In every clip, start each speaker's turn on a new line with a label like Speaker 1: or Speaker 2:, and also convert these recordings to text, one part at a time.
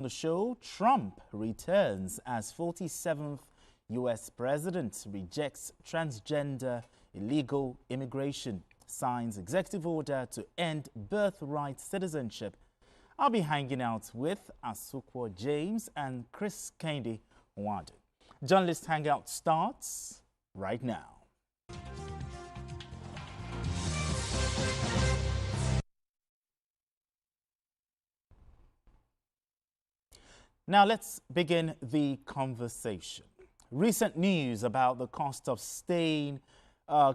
Speaker 1: On the show, Trump returns as 47th U.S. president, rejects transgender illegal immigration, signs executive order to end birthright citizenship. I'll be hanging out with Asukwo James and Chris Kendi Wadu. Journalist Hangout starts right now. Now let's begin the conversation. Recent news about the cost of staying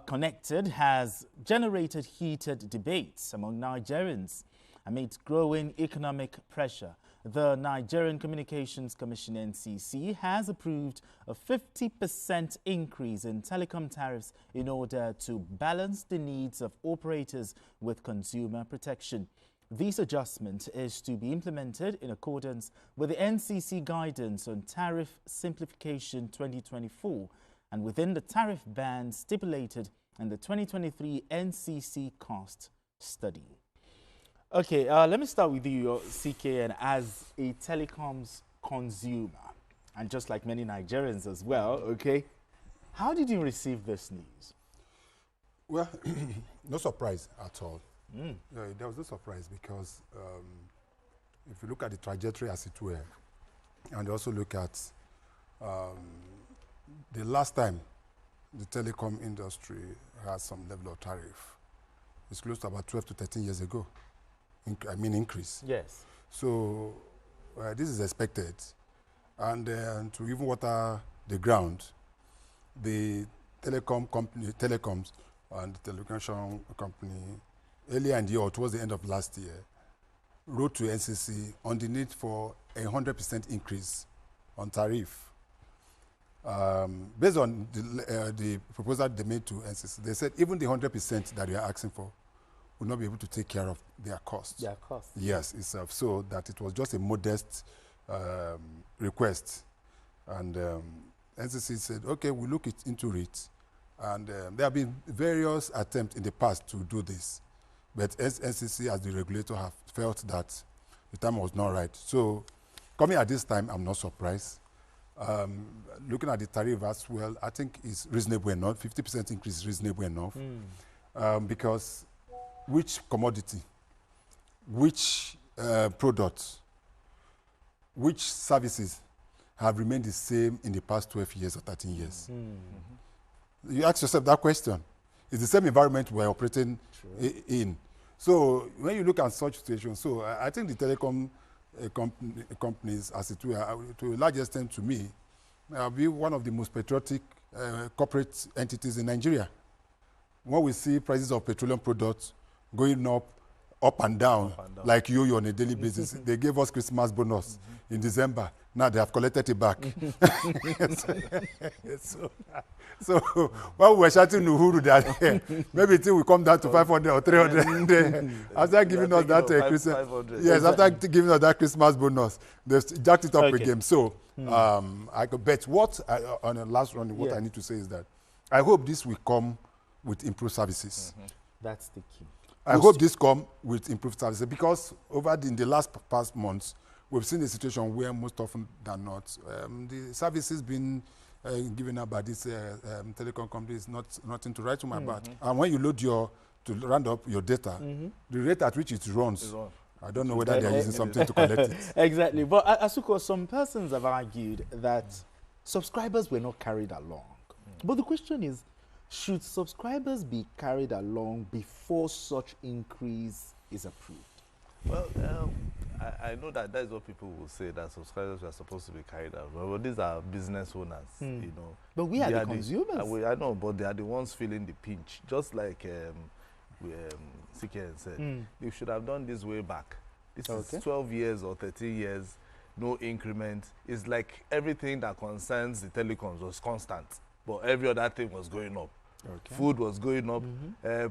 Speaker 1: connected has generated heated debates among Nigerians. Amid growing economic pressure, the Nigerian Communications Commission (NCC) has approved a 50% increase in telecom tariffs in order to balance the needs of operators with consumer protection. This adjustment is to be implemented in accordance with the NCC guidance on Tariff Simplification 2024 and within the tariff band stipulated in the 2023 NCC cost study. Okay, let me start with you, CKN, as a telecoms consumer, and just like many Nigerians as well, okay? How did you receive this news?
Speaker 2: Well, no surprise at all. There was no surprise because if you look at the trajectory as it were, and also look at the last time the telecom industry had some level of tariff, it's close to about 12 to 13 years ago. Increase. Yes. So this is expected. And to even water the ground, the telecoms and the telecommunication company, earlier in the year, or towards the end of last year, wrote to NCC on the need for a 100% increase on tariff. Based on the proposal they made to NCC, they said even the 100% that we are asking for will not be able to take care of their costs. Their costs? Yes, itself. So that it was just a modest request. And NCC said, okay, we'll look into it. And there have been various attempts in the past to do this. But NCC, as the regulator, have felt that the time was not right. So coming at this time, I'm not surprised. Looking at the tariff as well, I think it's reasonable enough. 50% increase is reasonable enough. Because which commodity, which products, which services have remained the same in the past 12 years or 13 years? You ask yourself that question. It's the same environment we're operating in. So when you look at such situations, so I think the telecom companies, as it were, to a large extent to me, be one of the most patriotic corporate entities in Nigeria. When we see prices of petroleum products going up and down, like yo-yo on a daily basis, they gave us Christmas bonus in December. Now they have collected it back. So while we were shouting Uhuru that maybe it will come down to 500 or 300 after giving us that Christmas, yes, after giving us that Christmas bonus, they jacked it up again. So I could bet on the last run, what I need to say is that I hope this will come with improved services.
Speaker 1: That's the key.
Speaker 2: I hope this come with improved services because in the past months, we've seen a situation where most often than not, the services being given out by these telecom companies nothing to write to my about. And when you load to round up your data, the rate at which it runs, I don't know whether they're using something to collect it.
Speaker 1: Exactly. But Asuko, some persons have argued that subscribers were not carried along. But the question is, should subscribers be carried along before such increase is approved?
Speaker 3: Well, I know that is what people will say, that subscribers are supposed to be carried along. Well, these are business owners, you know.
Speaker 1: But we are the consumers.
Speaker 3: I know, but they are the ones feeling the pinch. Just like CKN said, they should have done this way back. This is 12 years or 13 years, no increment. It's like everything that concerns the telecoms was constant, but every other thing was going up. Food was going up,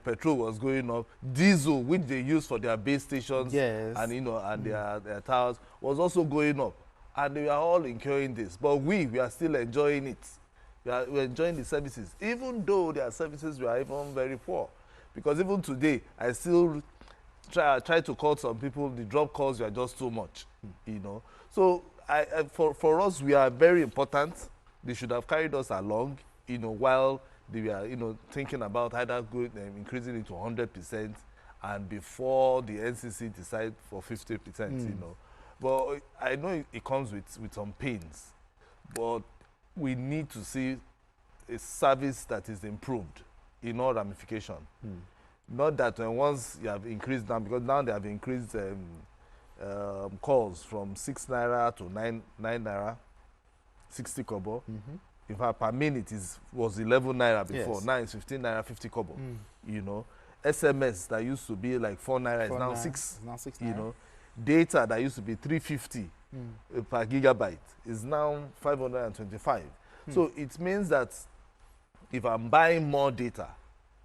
Speaker 3: petrol was going up, diesel, which they use for their base stations and and their towers, was also going up, and they are all incurring this. But we are still enjoying it. We're enjoying the services, even though their services were even very poor. Because even today, I still try to call some people, the drop calls were just too much, you know. So for us, we are very important. They should have carried us along, you know, while they were, you know, thinking about either increasing it to 100% and before the NCC decide for 50%, you know. But I know it comes with some pains, but we need to see a service that is improved in all ramification. Not that once you have increased now, because now they have increased calls from 6 naira to 9 naira, 60 kobo. In fact, per minute was 11 naira before. Now it's 15 naira, 50 kobo. You know, SMS that used to be like 4 naira is now 6.
Speaker 1: Now 6
Speaker 3: you
Speaker 1: naira.
Speaker 3: know, data that used to be 350 per gigabyte is now 525. So it means that if I'm buying more data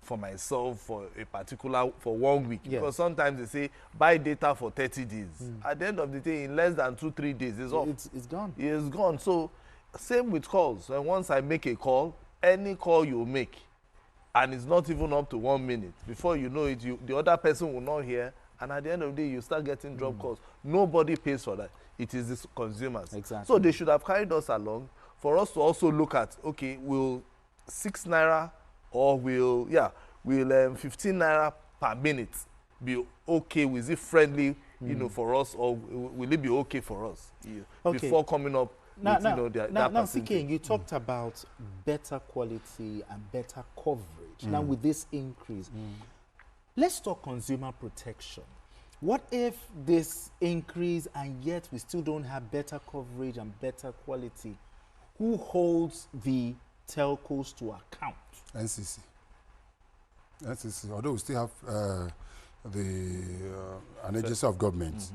Speaker 3: for myself for for 1 week, because sometimes they say buy data for 30 days. At the end of the day, in less than 2-3 days, it's off.
Speaker 1: It's gone.
Speaker 3: It's gone. So same with calls. And once I make a call, any call you make, and it's not even up to 1 minute, before you know it, the other person will not hear, and at the end of the day, you start getting drop calls. Nobody pays for that. It is the consumers.
Speaker 1: Exactly.
Speaker 3: So they should have carried us along for us to also look at, okay, will 6 naira or will 15 naira per minute be okay? Is it friendly, you know, for us, or will it be okay for us before coming up
Speaker 1: now,
Speaker 3: with, you know,
Speaker 1: now, CK, you talked about better quality and better coverage. Now, with this increase, let's talk consumer protection. What if this increase and yet we still don't have better coverage and better quality? Who holds the telcos to account?
Speaker 2: NCC. Although we still have an agency of government,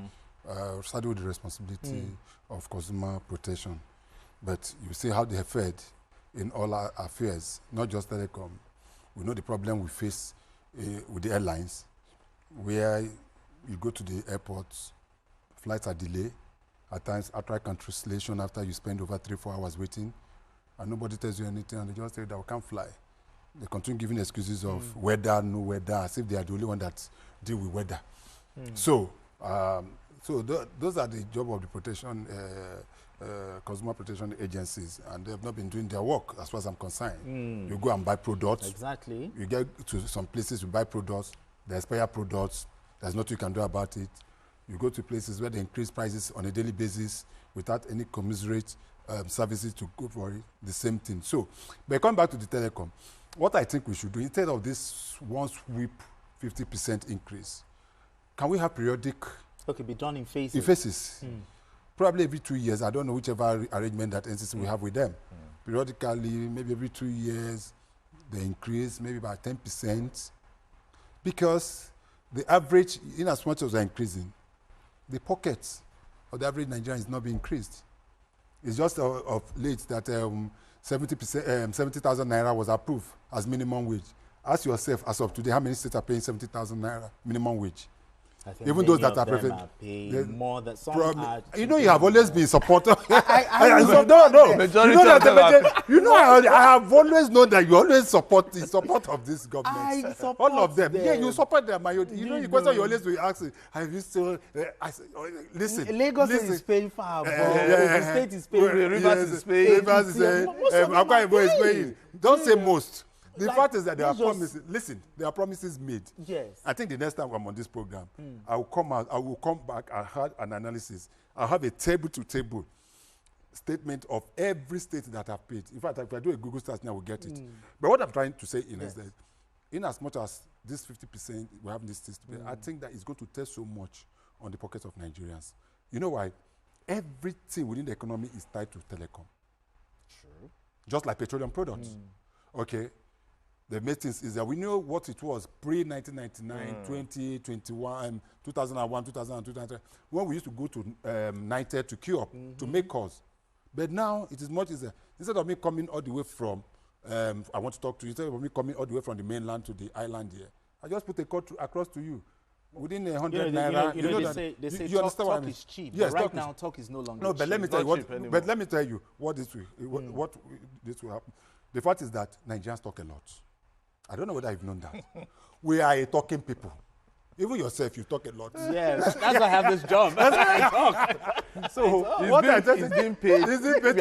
Speaker 2: started with the responsibility of consumer protection. But you see how they have fared in all our affairs, not just telecom. We know the problem we face with the airlines, where you go to the airports, flights are delayed. At times, after cancellation, after you spend over 3-4 hours waiting, and nobody tells you anything, and they just say that we can't fly. They continue giving excuses of weather, no weather, as if they are the only one that deal with weather. So, those are the job of the protection, consumer protection agencies, and they have not been doing their work as far as I'm concerned. You go and buy products.
Speaker 1: Exactly.
Speaker 2: You get to some places, you buy products, they expire products, there's nothing you can do about it. You go to places where they increase prices on a daily basis without any commiserate services to go for it, the same thing. So, but coming back to the telecom, what I think we should do, instead of this one sweep 50% increase, can we have periodic...
Speaker 1: Okay, be done in phases.
Speaker 2: In phases. Probably every 2 years. I don't know whichever arrangement that NCC will have with them. Periodically, maybe every 2 years, they increase maybe by 10%. Because the average, in as much as they're increasing, the pockets of the average Nigerian is not being increased. It's just of late that 70,000 naira was approved as minimum wage. Ask yourself, as of today, how many states are paying 70,000 naira minimum wage?
Speaker 1: I think
Speaker 2: even those that are
Speaker 1: paying more than some are.
Speaker 2: You know, you have always been supporter.
Speaker 3: No. Majority
Speaker 2: I have always known that you always support the support of this government.
Speaker 1: I support
Speaker 2: all of them.
Speaker 1: them.
Speaker 2: Yeah, you support them. You know, the question you always will ask is, have you still? Listen.
Speaker 1: Lagos is paying far above. The state is paying.
Speaker 3: Rivers is paying.
Speaker 2: Rivers is paying. Akwa Ibom is paying. Don't say most. The fact is that there are promises. Listen, there are promises made.
Speaker 1: Yes.
Speaker 2: I think the next time I'm on this program, I will come back and have an analysis. I'll have a table-to-table statement of every state that I've paid. In fact, if I do a Google search now, we'll get it. But what I'm trying to say is that in as much as this 50% we have this system, I think that it's going to test so much on the pockets of Nigerians. You know why? Everything within the economy is tied to telecom.
Speaker 1: True.
Speaker 2: Just like petroleum products. Okay. The main thing is that we know what it was pre-1999, 2021, 2001, 2002, when we used to go to United to queue up to make calls. But now it is much easier. Instead of me coming all the way from, I want to talk to you, instead of me coming all the way from the mainland to the island here, I just put a call across to you. Within 100 naira,
Speaker 1: they say
Speaker 2: you understand
Speaker 1: talk is cheap.
Speaker 2: Yes,
Speaker 1: but right now, talk is no longer cheap.
Speaker 2: No, but let me tell you what. Let me tell you what this will happen. The fact is that Nigerians talk a lot. I don't know whether you've known that. We are a talking people. Even yourself, you talk a lot.
Speaker 1: Yes, that's why I have this job. That's why I talk.
Speaker 2: So
Speaker 3: he's being paid.
Speaker 2: He's being paid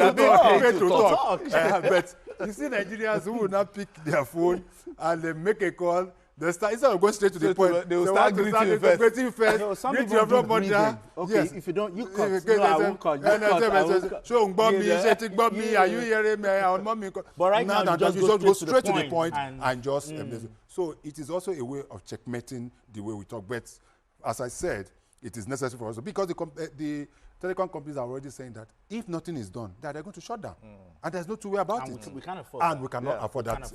Speaker 2: to talk. But you see Nigerians who will not pick their phone and they make a call. They start, instead of going straight to the point,
Speaker 3: they will start greeting first.
Speaker 1: No, some people do greeting. Okay, yes. If you don't, you cut. No, I won't cut.
Speaker 2: So, are you hearing me?
Speaker 1: But right now, you just go straight to the point
Speaker 2: and just... So it is also a way of checkmating the way we talk. But as I said, it is necessary for us because the telecom companies are already saying that if nothing is done, that they're going to shut down. And there's no two way about it.
Speaker 1: We can't afford that.
Speaker 2: And we cannot afford that.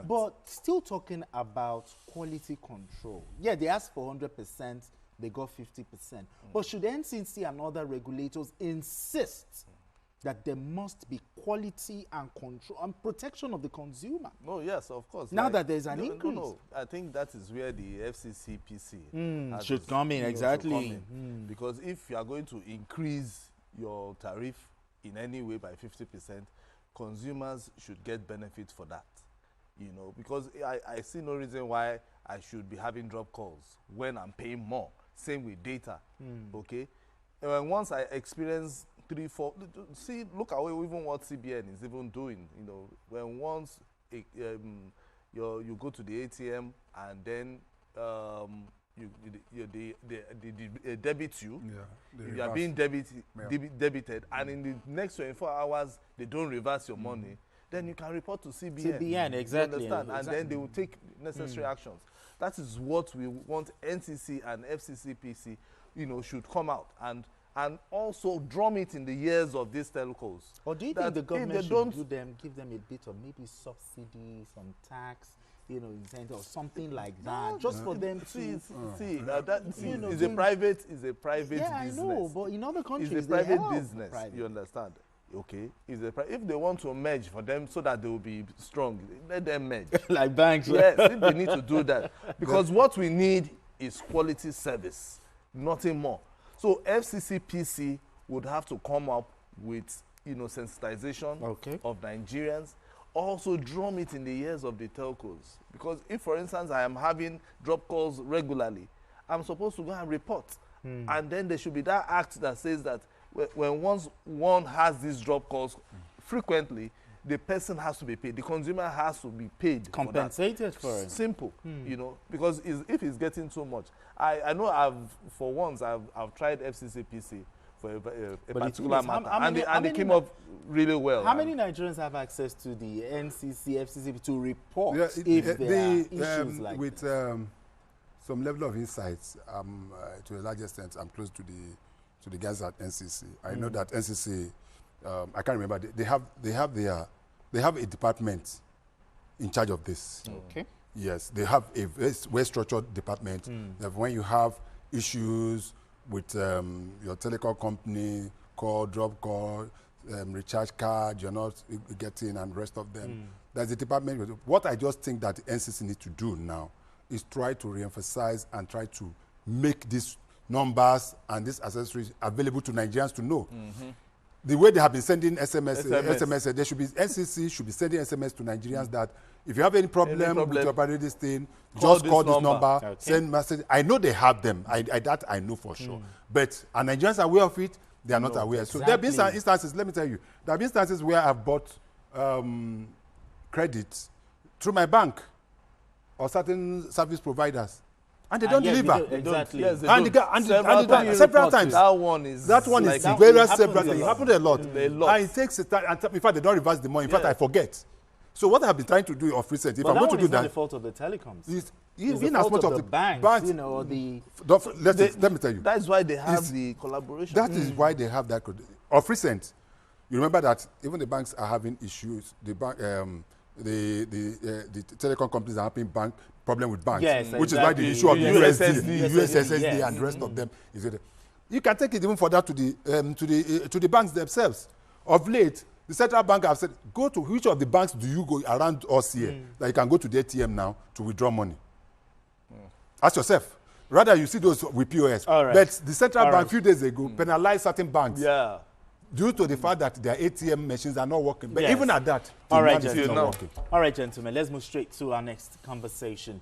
Speaker 1: But still talking about quality control. Yeah, they asked for 100%, they got 50%. But should NCC and other regulators insist that there must be quality and control and protection of the consumer?
Speaker 3: No, yes, of course.
Speaker 1: Now that there's an increase.
Speaker 3: No. I think that is where the FCCPC
Speaker 1: should come in, exactly.
Speaker 3: Because if you are going to increase your tariff in any way by 50%, consumers should get benefit for that. Because I see no reason why I should be having drop calls when I'm paying more. Same with data, okay? Once I experience 3, 4, see, look at even what CBN is even doing. When once you go to the ATM and then they debit you, if you are being debited, and in the next 24 hours they don't reverse your money, then you can report to CBN.
Speaker 1: CBN, exactly.
Speaker 3: You understand? And then they will take necessary actions. That is what we want NCC and FCCPC, should come out and also drum it in the ears of these telcos.
Speaker 1: Or do you think the government should give them a bit of maybe subsidy, some tax, incentive or something like that, just for them to
Speaker 3: is a private business.
Speaker 1: Yeah, I know, but in other countries
Speaker 3: it's a private business. You understand? Okay, if they want to merge for them so that they will be strong, let them merge.
Speaker 1: Like banks.
Speaker 3: Yes, if they need to do that, because what we need is quality service, nothing more. So FCCPC would have to come up with, sensitization of Nigerians. Also drum it in the ears of the telcos. Because if, for instance, I am having drop calls regularly, I'm supposed to go and report. And then there should be that act that says that when once one has these drop calls frequently, the person has to be paid. The consumer has to be paid.
Speaker 1: Compensated for it.
Speaker 3: Simple, because if it's getting too much. I know I've tried FCCPC for a particular matter, and they came up really well.
Speaker 1: How many Nigerians have access to the NCC, FCCPC to report if there are issues like
Speaker 2: with some level of insights, to a large extent, I'm close to the guys at NCC. I know that NCC, I can't remember. They have a department in charge of this.
Speaker 1: Okay.
Speaker 2: Yes, they have a very structured department. That when you have issues with your telecom company, drop call, recharge card, you're not getting, and rest of them. There's a department. What I just think that the NCC needs to do now is try to reemphasize and try to make these numbers and these accessories available to Nigerians to know. The way they have been sending SMS, they should be, NCC should be sending SMS to Nigerians that if you have any problem with your this thing, just call this number, send message. I know they have them. That I know for sure. But are Nigerians aware of it? They are not aware. So there have been some instances, let me tell you, there have been instances where I've bought credit through my bank or certain service providers, and they don't deliver.
Speaker 1: Exactly.
Speaker 3: Yes,
Speaker 2: several times.
Speaker 3: That one is
Speaker 2: very several times. It happened a lot. And it takes a time. And in fact, they don't reverse the money. In fact, I forget. So what I have been trying to do of recent, if I'm going to do that,
Speaker 1: it's not the fault of the telecoms.
Speaker 2: It's
Speaker 1: the fault of the banks, or the...
Speaker 2: Let me tell you.
Speaker 3: That's why they have the collaboration.
Speaker 2: That is why they have that. Of recent, you remember that even the banks are having issues. The bank, the telecom companies are having problem with banks, which is why the issue of USSD and the rest of them is there. You can take it even further to the banks themselves. Of late, the central bank have said, go to which of the banks do you go around us here that you can go to the ATM now to withdraw money? Ask yourself. Rather, you see those with POS. But the central bank a few days ago penalized certain banks due to the fact that their ATM machines are not working. But even at that,
Speaker 1: all right, gentlemen, let's move straight to our next conversation.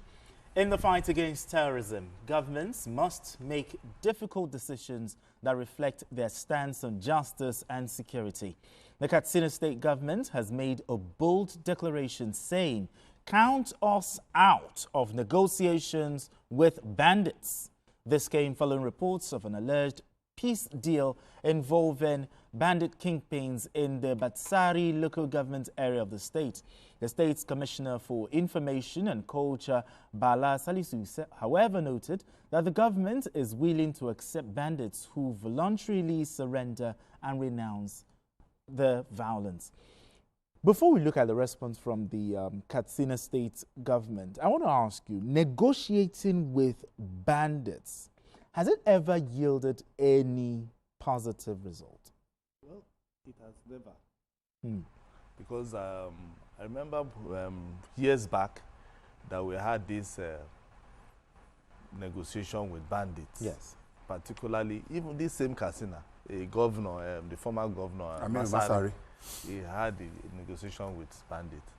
Speaker 1: In the fight against terrorism, governments must make difficult decisions that reflect their stance on justice and security. The Katsina State government has made a bold declaration saying, "Count us out of negotiations with bandits." This came following reports of an alleged peace deal involving bandit kingpins in the Batsari local government area of the state. The state's Commissioner for Information and Culture, Bala Salisu, however, noted that the government is willing to accept bandits who voluntarily surrender and renounce the violence. Before we look at the response from the Katsina State government, I want to ask you, negotiating with bandits, has it ever yielded any positive result?
Speaker 3: Well, it has never. Because I remember years back that we had this negotiation with bandits.
Speaker 1: Yes.
Speaker 3: Particularly, even this same Katsina, a governor, the former governor,
Speaker 2: Masari,
Speaker 3: he had a negotiation with bandits.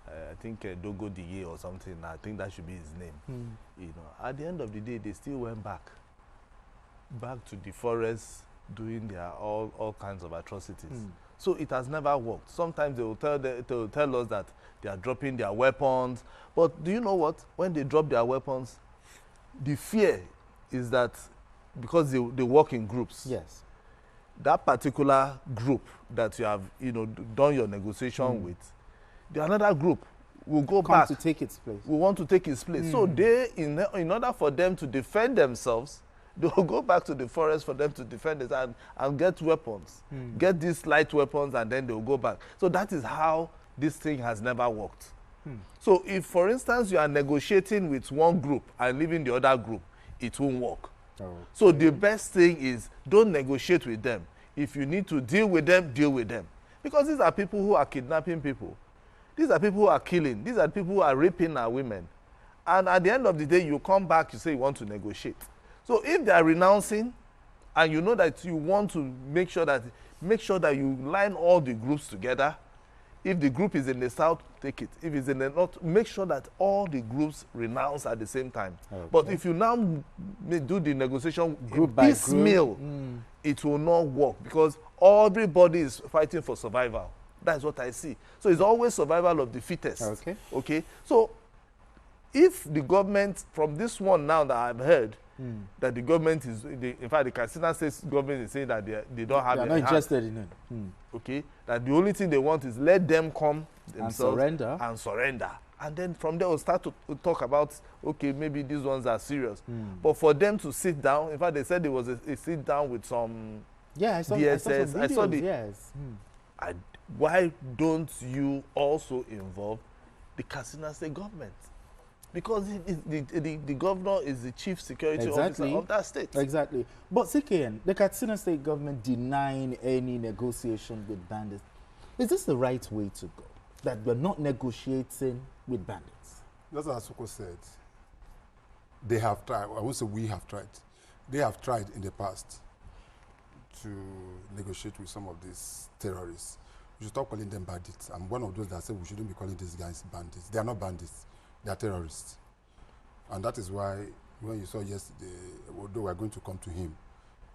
Speaker 3: I think Dogo Diye or something. I think that should be his name. You know, at the end of the day, they still went back to the forest, doing their all kinds of atrocities. So it has never worked. Sometimes they will tell us that they are dropping their weapons. But do you know what? When they drop their weapons, the fear is that because they work in groups.
Speaker 1: Yes.
Speaker 3: That particular group that you have, done your negotiation with, the another group will go back
Speaker 1: to take its place.
Speaker 3: We want to take its place. So they, in order for them to defend themselves, they will go back to the forest for them to defend it and get weapons, get these light weapons, and then they will go back. So that is how this thing has never worked. So if, for instance, you are negotiating with one group and leaving the other group, it won't work. So the best thing is don't negotiate with them. If you need to deal with them, deal with them. Because these are people who are kidnapping people. These are people who are killing. These are people who are raping our women. And at the end of the day, you come back, you say you want to negotiate. So if they are renouncing, and you know that you want to make sure that you line all the groups together. If the group is in the south, take it. If it's in the north, make sure that all the groups renounce at the same time. Okay. But if you now do the negotiation group by piecemeal, it will not work because everybody is fighting for survival. That's what I see. So it's always survival of the fittest.
Speaker 1: Okay.
Speaker 3: Okay. So if the government, from this one now that I've heard, that the government is, in fact, the Katsina State government is saying that they don't have.
Speaker 1: They are not interested in it.
Speaker 3: Okay, that the only thing they want is let them come themselves
Speaker 1: and
Speaker 3: surrender, and then from there we'll start to talk about, okay, maybe these ones are serious. But for them to sit down, in fact, they said there was a sit down with some.
Speaker 1: Yeah, I saw some videos, yes.
Speaker 3: Why don't you also involve the Katsina State government? Because the governor is the chief security officer of that state.
Speaker 1: Exactly. But CKN, the Katsina State government denying any negotiation with bandits. Is this the right way to go? That we're not negotiating with bandits?
Speaker 2: That's what Asuko said. They have tried. I won't say we have tried. They have tried in the past to negotiate with some of these terrorists. We should stop calling them bandits. I'm one of those that say we shouldn't be calling these guys bandits. They are not bandits. They are terrorists. And that is why when you saw yesterday, although we are going to come to him,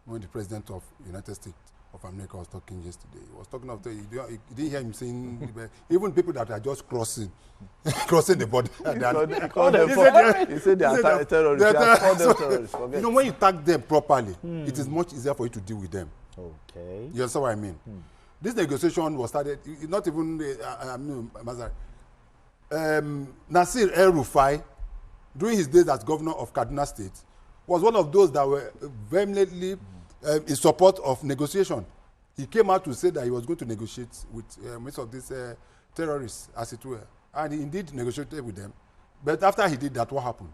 Speaker 2: when the president of the United States of America was talking yesterday, he was talking of you didn't hear him saying, even people that are just crossing the border.
Speaker 3: He said they are terrorists.
Speaker 2: You know, when you tag them properly, it is much easier for you to deal with them.
Speaker 1: Okay.
Speaker 2: You understand what I mean? This negotiation was started, not even, Nasir El-Rufai, during his days as governor of Kaduna State, was one of those that were vehemently in support of negotiation. He came out to say that he was going to negotiate with most of these terrorists, as it were. And he indeed negotiated with them. But after he did that, what happened?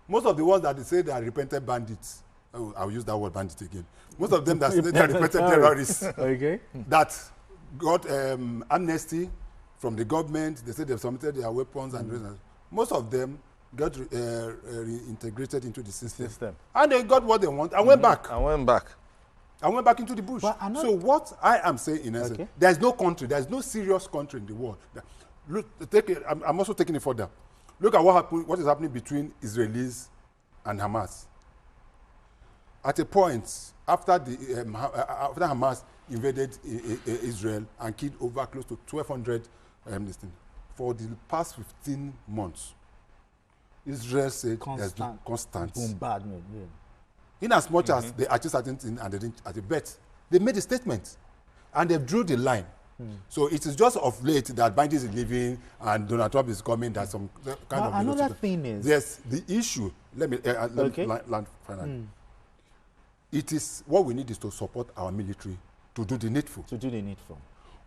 Speaker 2: Most of the ones that they say they are repentant bandits, I'll use that word bandit again. Most of them that say they are repentant terrorists,
Speaker 1: okay,
Speaker 2: that got amnesty from the government. They said they've submitted their weapons and most of them got reintegrated into the system. And they got what they want and went back.
Speaker 3: I went back
Speaker 2: into the bush. So what I am saying in essence, there is no country, there is no serious country in the world. Look, I'm also taking it further. Look at what is happening between Israelis and Hamas. At a point, after after Hamas invaded Israel and killed over close to 1,200 for the past 15 months, Israel said there's constant
Speaker 1: bombardment. Yeah.
Speaker 2: In as much as they achieved certain things and they didn't at the bet, they made a statement and they drew the line. So it is just of late that Biden is leaving and Donald Trump is coming. That some kind of
Speaker 1: another thing is
Speaker 2: yes, the issue. Let me land finally. It is what we need is to support our military to do the needful.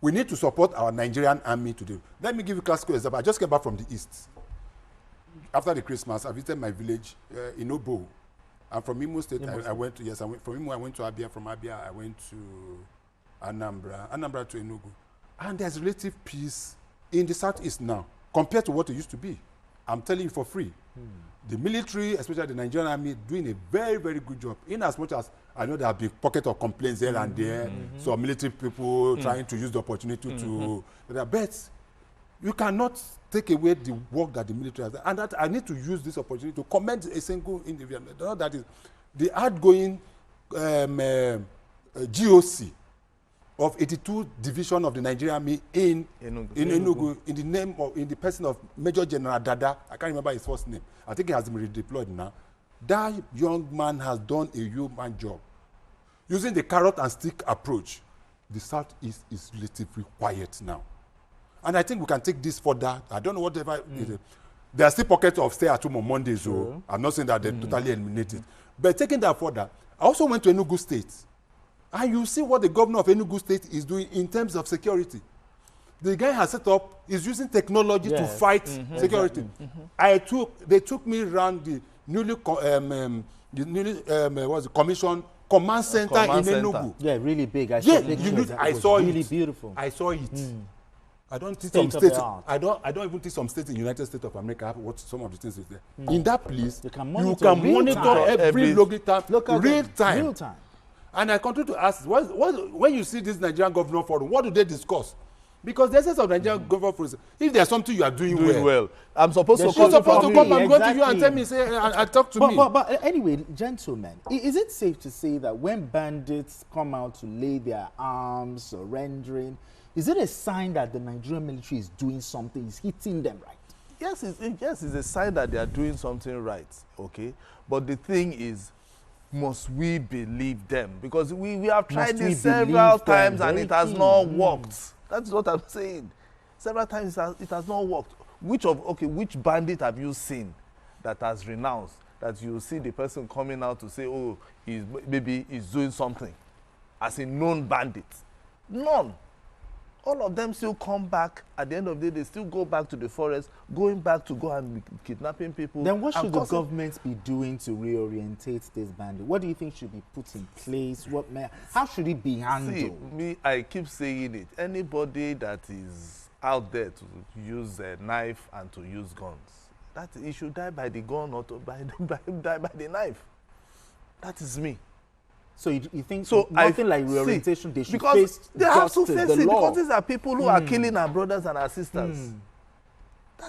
Speaker 2: We need to support our Nigerian army to do. Let me give you a classical example. I just came back from the east. After the Christmas, I visited my village in Obo. I'm from Imo State. I went to from Imo I went to Abia. From Abia I went to Anambra to Enugu. And there's relative peace in the southeast now compared to what it used to be. I'm telling you for free. The military, especially the Nigerian army, doing a very, very good job. In as much as I know there have been pockets of complaints here and there, so military people trying to use the opportunity to, but you cannot take away the work that the military has done. And that I need to use this opportunity to commend a single individual. That is the outgoing GOC of 82 Division of the Nigerian Army in Enugu, in the name of, in the person of Major General Dada. I can't remember his first name. I think he has been redeployed now. That young man has done a human job. Using the carrot and stick approach, the Southeast is relatively quiet now. And I think we can take this further. I don't know whatever it is. There are still pockets of stay at home on Mondays, so I'm not saying that they're totally eliminated. But taking that further, I also went to Enugu State. And you see what the governor of Enugu State is doing in terms of security. The guy has set up, is using technology to fight security. They took me around the newly commissioned command center in Enugu.
Speaker 1: Yeah, really big. I saw pictures.
Speaker 2: I saw it.
Speaker 1: Really beautiful.
Speaker 2: I saw it. I don't think some states. I don't even think some states in the United States of America have what some of the things is there. In that place, you can monitor every real time. And I continue to ask, when you see this Nigerian Governor Forum, what do they discuss? Because the essence of Nigerian Governor Forum, if there's something you are doing well,
Speaker 3: I'm supposed to come
Speaker 2: and go to you and tell me, and talk to me.
Speaker 1: But anyway, gentlemen, is it safe to say that when bandits come out to lay their arms, surrendering, is it a sign that the Nigerian military is doing something, is hitting them right?
Speaker 3: Yes, it's a sign that they are doing something right, okay? But the thing is, must we believe them? Because we have tried this several times and it has not worked. That's what I'm saying. Several times it has not worked. Which bandit have you seen that has renounced, that you see the person coming out to say, oh, maybe he's doing something as a known bandit? None. All of them still come back. At the end of the day, they still go back to the forest, going back to go and be kidnapping people.
Speaker 1: Then what should the government be doing to reorientate this bandit? What do you think should be put in place? How should it be handled?
Speaker 3: See, I keep saying it. Anybody that is out there to use a knife and to use guns, that he should die by the gun or die by the knife. That is me.
Speaker 1: So you think nothing like reorientation, they should face
Speaker 3: they have to face it, because these are people who are killing our brothers and our sisters.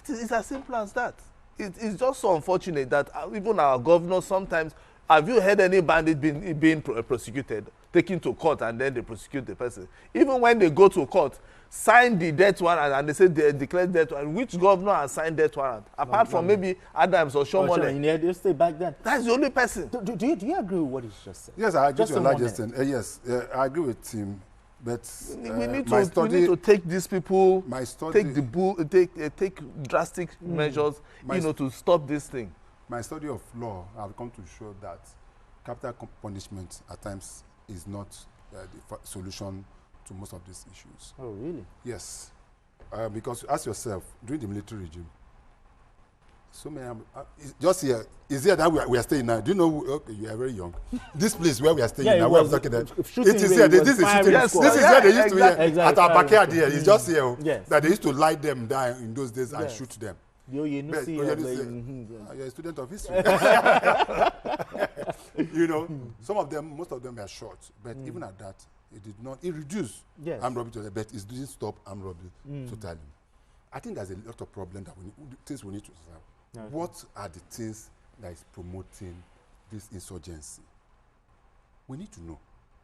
Speaker 3: It's as simple as that. It's just so unfortunate that even our governors sometimes, have you heard any bandit being prosecuted, taken to court, and then they prosecute the person? Even when they go to court, sign the death warrant and they say they declare death warrant. Which governor has signed death warrant? Apart from maybe Adams or Shomole.
Speaker 1: You stay back then.
Speaker 3: That's the only person.
Speaker 1: Do you agree with what he's just said?
Speaker 2: Yes, I agree with your extent. Yes, I agree with him. But
Speaker 3: we need to take these people, take drastic measures, to stop this thing.
Speaker 2: My study of law have come to show that capital punishment at times is not the solution to most of these issues.
Speaker 1: Oh, really?
Speaker 2: Yes. Because ask yourself, during the military regime, so many, just here, is here that we are staying now? Do you know, okay, you are very young. This place where we are staying now, where I'm talking about, it is here, this is where they used to hear, at our backyard here, it's just here, that they used to lie them down in those days and shoot them.
Speaker 1: You're
Speaker 2: a student of history. Some of them, most of them are short, but even at that, it reduced armed robbery totally, but it didn't stop armed robbery totally. I think there's a lot of problems that things we need to solve.
Speaker 1: Okay.
Speaker 2: What are the things that is promoting this insurgency? We need to know.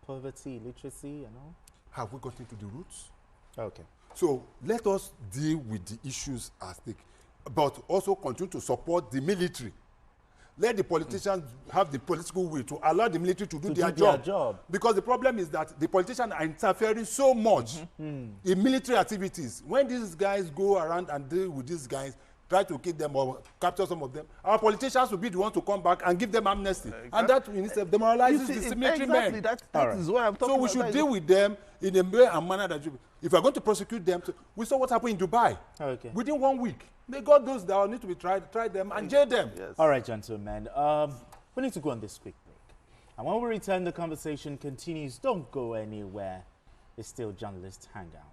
Speaker 1: Poverty, illiteracy, and all.
Speaker 2: Have we gotten to the roots?
Speaker 1: Okay.
Speaker 2: So let us deal with the issues at stake, but also continue to support the military. Let the politicians have the political will to allow the military to do their job. Because the problem is that the politicians are interfering so much in military activities. When these guys go around and deal with these guys, try to kill them or capture some of them, our politicians will be the ones to come back and give them amnesty. And that demoralizes the military men.
Speaker 3: That is why I'm talking about.
Speaker 2: So we should deal with them in a way and manner that if we're going to prosecute them, we saw what happened in Dubai.
Speaker 1: Okay.
Speaker 2: Within 1 week, they got those that need to be tried, try them and jail them.
Speaker 3: Yes.
Speaker 1: All right, gentlemen. We need to go on this quick break. And when we return, the conversation continues. Don't go anywhere. It's still Journalist Hangout.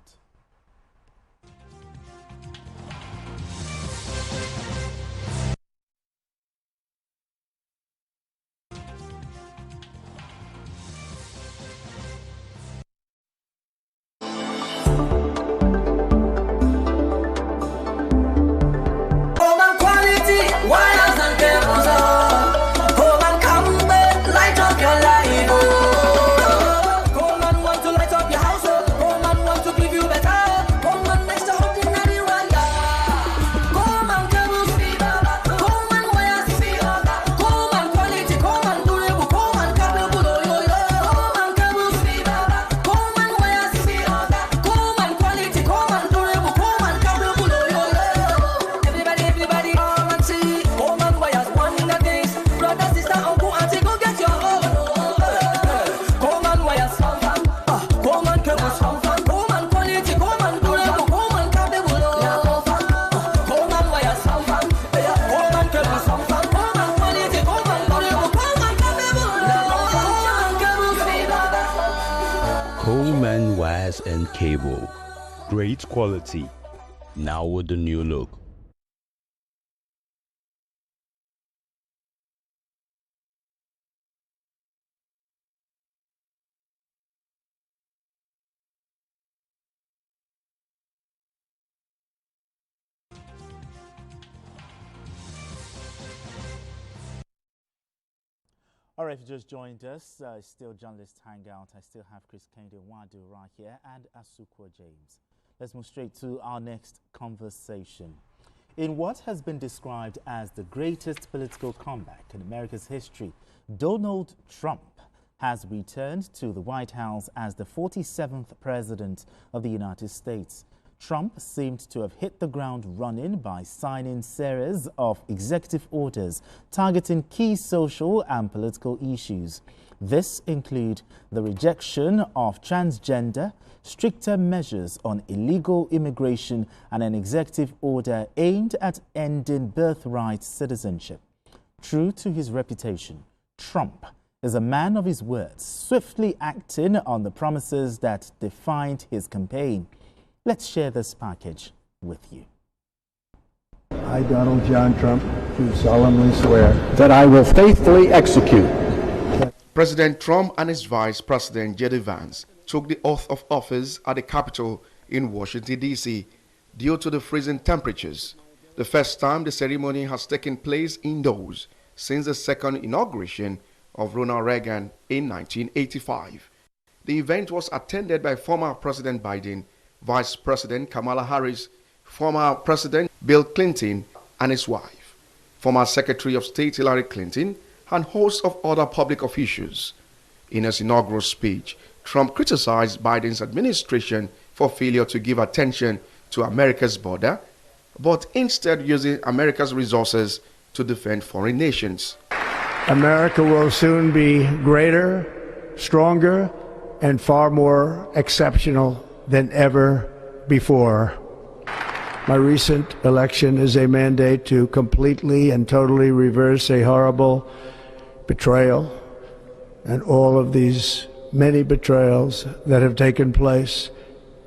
Speaker 4: Coleman wires and cable, great quality, now with the new look.
Speaker 1: All right, if you just joined us, still Journalist Hangout. I still have Chris Kende Wadu right here and Asukwa James. Let's move straight to our next conversation. In what has been described as the greatest political comeback in America's history, Donald Trump has returned to the White House as the 47th president of the United States. Trump seemed to have hit the ground running by signing series of executive orders targeting key social and political issues. This include the rejection of transgender, stricter measures on illegal immigration, and an executive order aimed at ending birthright citizenship. True to his reputation, Trump is a man of his words, swiftly acting on the promises that defined his campaign. Let's share this package with you.
Speaker 5: I, Donald John Trump, do solemnly swear
Speaker 6: that I will faithfully execute. President Trump and his Vice President J.D. Vance took the oath of office at the Capitol in Washington, D.C. due to the freezing temperatures. The first time the ceremony has taken place indoors since the second inauguration of Ronald Reagan in 1985. The event was attended by former President Biden, Vice President Kamala Harris, former President Bill Clinton and his wife, former Secretary of State Hillary Clinton, and hosts of other public officials. In his inaugural speech, Trump criticized Biden's administration for failure to give attention to America's border, but instead using America's resources to defend foreign nations.
Speaker 5: America will soon be greater, stronger, and far more exceptional than ever before. My recent election is a mandate to completely and totally reverse a horrible betrayal and all of these many betrayals that have taken place,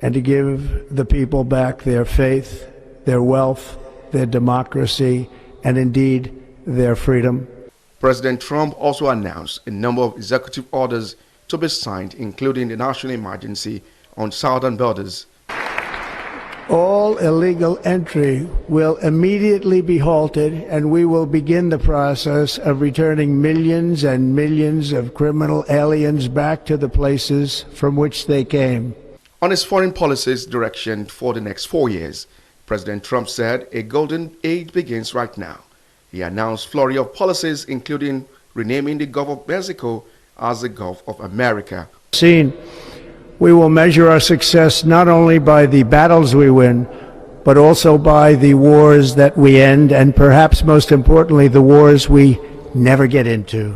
Speaker 5: and to give the people back their faith, their wealth, their democracy, and indeed their freedom.
Speaker 6: President Trump also announced a number of executive orders to be signed, including the national emergency on southern borders.
Speaker 5: All illegal entry will immediately be halted, and we will begin the process of returning millions and millions of criminal aliens back to the places from which they came.
Speaker 6: On his foreign policy's direction for the next 4 years, President Trump said a golden age begins right now. He announced a flurry of policies, including renaming the Gulf of Mexico as the Gulf of America.
Speaker 5: We will measure our success not only by the battles we win, but also by the wars that we end, and perhaps most importantly, the wars we never get into.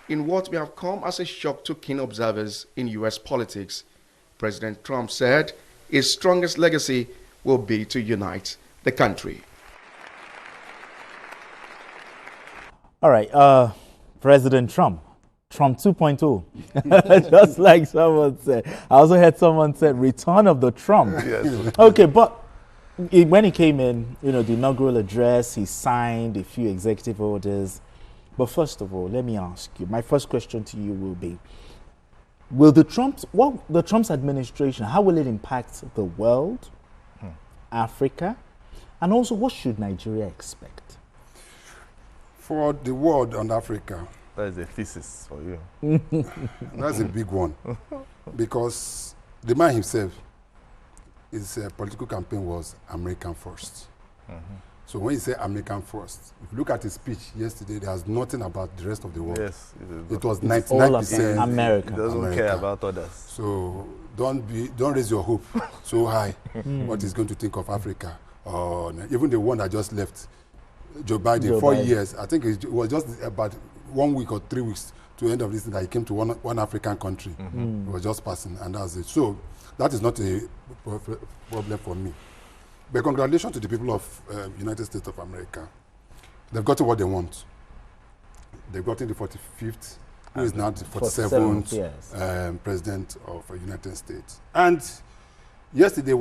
Speaker 6: In what may have come as a shock to keen observers in U.S. politics, President Trump said his strongest legacy will be to unite the country.
Speaker 1: All right, President Trump 2.0, just like someone said. I also heard someone said return of the Trump.
Speaker 3: Yes.
Speaker 1: Okay, but when he came in, the inaugural address, he signed a few executive orders. But first of all, let me ask you, my first question to you will be, the Trump's administration, how will it impact the world, Africa, and also what should Nigeria expect?
Speaker 2: For the world and Africa,
Speaker 3: that is a thesis for you.
Speaker 2: that's a big one. Because the man himself, his political campaign was American first. So when you say American first, if you look at his speech yesterday, there's nothing about the rest of the world.
Speaker 3: Yes.
Speaker 2: It was
Speaker 1: 99% America.
Speaker 3: He doesn't care about others.
Speaker 2: So don't raise your hope so high what he's going to think of Africa. Or even the one that just left, Joe Biden, 4 years. I think it was just about 1 week or 3 weeks to the end of this that he came to one African country. It was just passing, and that's it. So that is not a problem for me. But congratulations to the people of United States of America. They've gotten what they want. They've gotten the 45th, who is now the 47th yes. President of the United States. And yesterday,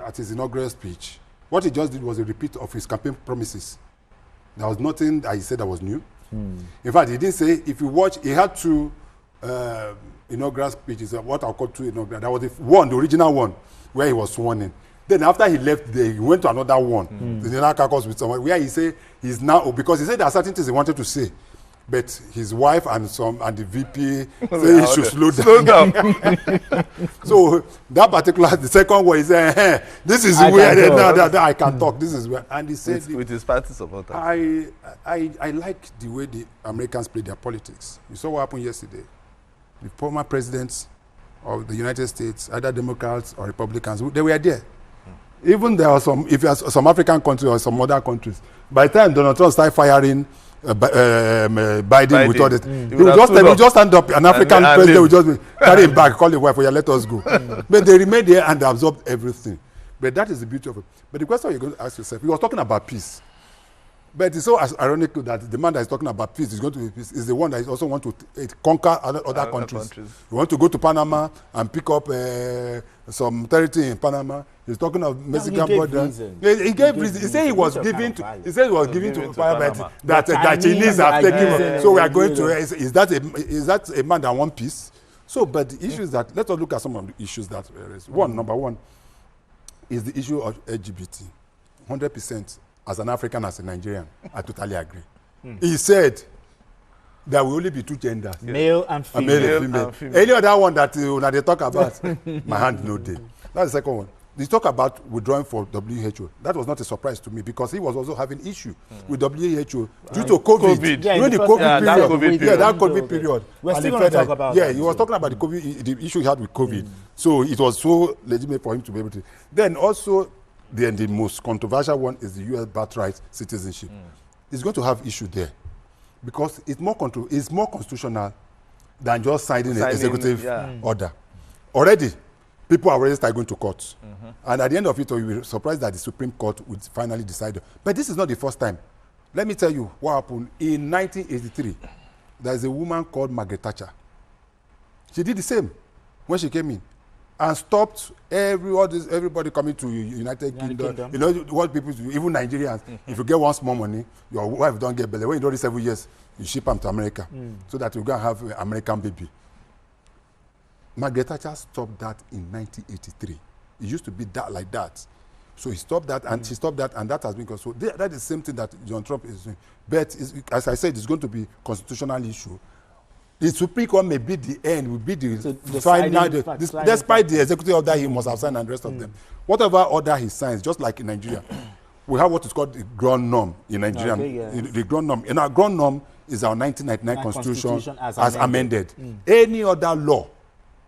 Speaker 2: at his inaugural speech, what he just did was a repeat of his campaign promises. There was nothing that he said that was new. In fact, he didn't say, if you watch, he had two inaugural speeches, what I'll call two inaugural. That was the original one, where he was sworn in. Then after he left there, he went to another one, the inaugural caucus with someone, where he said he's now, because he said there are certain things he wanted to say, but his wife and the VP say he should slow down. So that particular, the second one, he said, hey, this is where I can talk. This is where, and he said
Speaker 3: with his party supporters.
Speaker 2: I like the way the Americans play their politics. You saw what happened yesterday. The former presidents of the United States, either Democrats or Republicans, they were there. Even there are some African countries or some other countries. By the time Donald Trump started firing Biden with all this, he will just stand up, an African president will just carry him back, call his wife, let us go. But they remained there and they absorbed everything. But that is the beauty of it. But the question you're going to ask yourself, he was talking about peace. But it's so ironic that the man that is talking about peace is going to be peace is the one that is also want to conquer other countries. You want to go to Panama and pick up some territory in Panama. He's talking of Mexican border. He gave reason. He said he was giving to. He said he was giving to Panama that Chinese have taken. So we are going to. Is that a man that wants peace? So, but the issue is that let us look at some of the issues that raised. Number one, is the issue of LGBT. 100%. As an African, as a Nigerian, I totally agree. He said there will only be two genders.
Speaker 1: Male and female.
Speaker 2: Male and female. Any other one that they talk about, my hand no day. That's the second one. They talk about withdrawing for WHO. That was not a surprise to me because he was also having issue with WHO due to COVID.
Speaker 1: Yeah,
Speaker 2: during the COVID period. That COVID period.
Speaker 1: We're still going to talk about
Speaker 2: that. Yeah, he was talking about the issue he had with COVID. So it was so legitimate for him to be able to. Then also, then the most controversial one is the U.S. birthright citizenship. It's going to have issue there because it's more constitutional than just signing an executive order. Already, people are already starting going to court. And at the end of it, you'll be surprised that the Supreme Court would finally decide. But this is not the first time. Let me tell you what happened. In 1983, there's a woman called Margaret Thatcher. She did the same when she came in. And stopped everybody coming to United Kingdom. You know what people do, even Nigerians, if you get one small money, your wife don't get belly. When you do this 7 years, you ship them to America so that you can have an American baby. Margaret Thatcher stopped that in 1983. It used to be that like that. So he stopped that, and she stopped that, and that has been so. That is the same thing that John Trump is doing. But as I said, it's going to be constitutional issue. The Supreme Court may be the end, will be the final. Despite the executive order he must have signed and the rest of them, whatever order he signs, just like in Nigeria, we have what is called the ground norm in Nigeria. The ground norm. In our ground norm is our 1999 Constitution as amended. Any other law,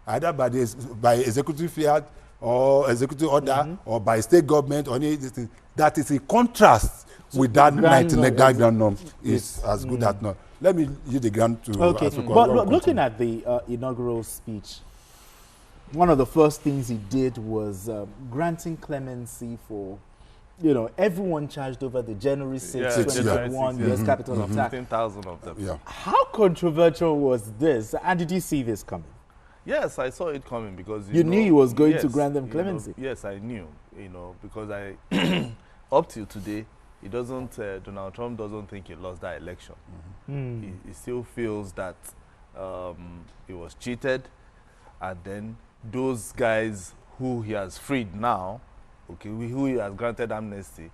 Speaker 2: either by executive fiat or executive order or by state government or anything, that is in contrast with that 1999 ground norm is as good as not. Let me use the ground to.
Speaker 1: Okay, but looking at the inaugural speech, one of the first things he did was granting clemency for, everyone charged over the January 6, 2021 U.S. capital attack.
Speaker 3: 15,000 of them.
Speaker 2: Yeah.
Speaker 1: How controversial was this? And did you see this coming?
Speaker 3: Yes, I saw it coming because
Speaker 1: you knew he was going to grant them clemency.
Speaker 3: Yes, I knew. Because up till today, he doesn't. Donald Trump doesn't think he lost that election. He still feels that he was cheated, and then those guys who he has freed now, who he has granted amnesty,